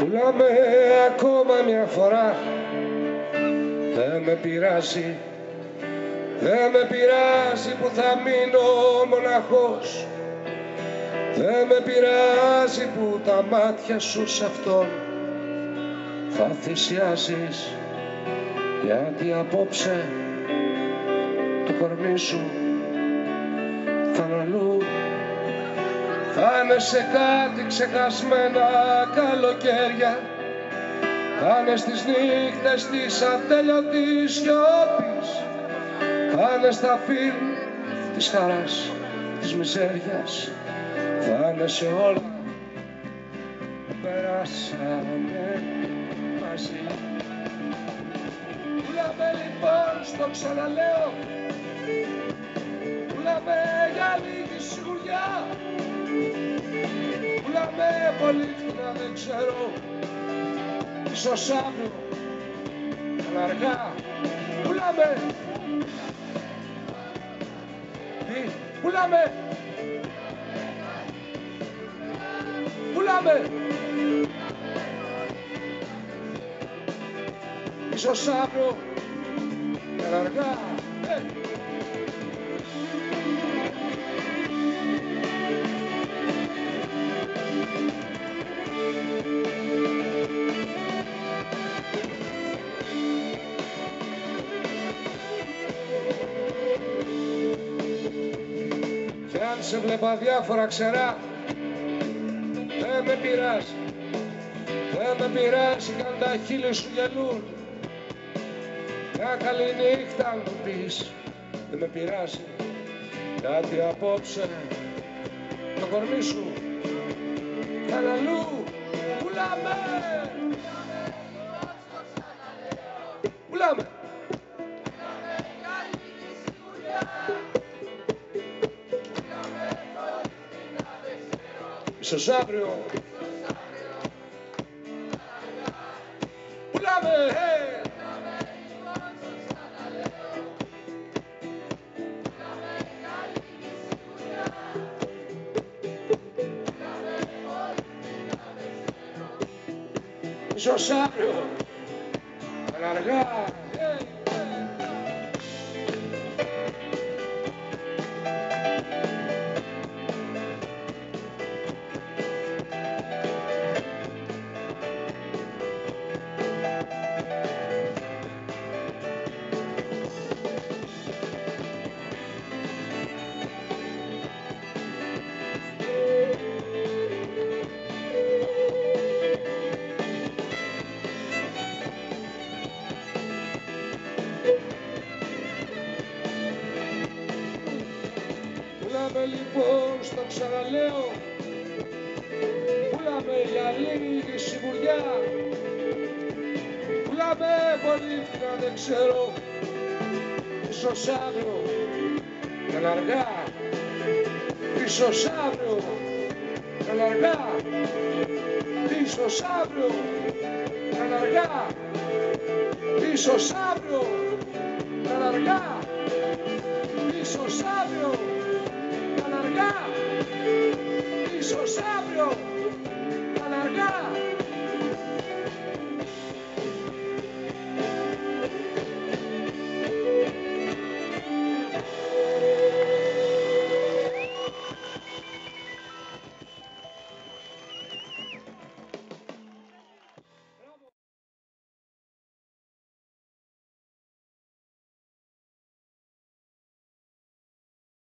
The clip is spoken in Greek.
Πουλάμε ακόμα μια φορά. Δεν με πειράζει, δεν με πειράζει που θα μείνω μοναχός. Δεν με πειράζει που τα μάτια σου σ' αυτόν θα θυσιάσεις, γιατί απόψε το κορμί σου θα είναι αλλού. Θα είναι σε κάτι ξεχασμένα καλοκαίρια, θα είναι στις νύχτες της ατέλειωτης σιώπης, θα είναι στα φιλμ της χαράς, της μιζέριας, θα είναι σε όλα που περάσαμε μαζί. Πουλάμε λοιπόν, στο ξαναλέω, πουλάμε για λίγη σιγουριά. Πουλάμε πολύ φτηνά, δεν ξέρω, ίσως αύριο, αλλά αργά. Πουλάμε. Τι, πουλάμε. Πουλάμε. Ίσως αύριο, αλλά αργά. Σε βλέπα διάφορα ξερά, δεν με πειράζει, δεν με πειράζει καν τα χείλη σου γελούν. Μια καλή νύχτα αν του πεις, δεν με πειράζει, γιατί απόψε το κορμί σου θα είναι αλλού. Πουλάμε, πουλάμε. Ίσως αύριο, πουλάμε, ίσως αύριο, αλλά αργά. Πουλάμε λοιπόν, στο ξαναλέω, πουλάμε για λίγη σιγουριά. Πουλάμε πολύ φτηνά, δεν ξέρω, ίσως αύριο, αλλά αργά. Ίσως αύριο, αλλά αργά. Ίσως αύριο, αλλά αργά. Ίσως αύριο, αλλά αργά. Ίσως αύριο, αλλά αργά. Ίσως αύριο.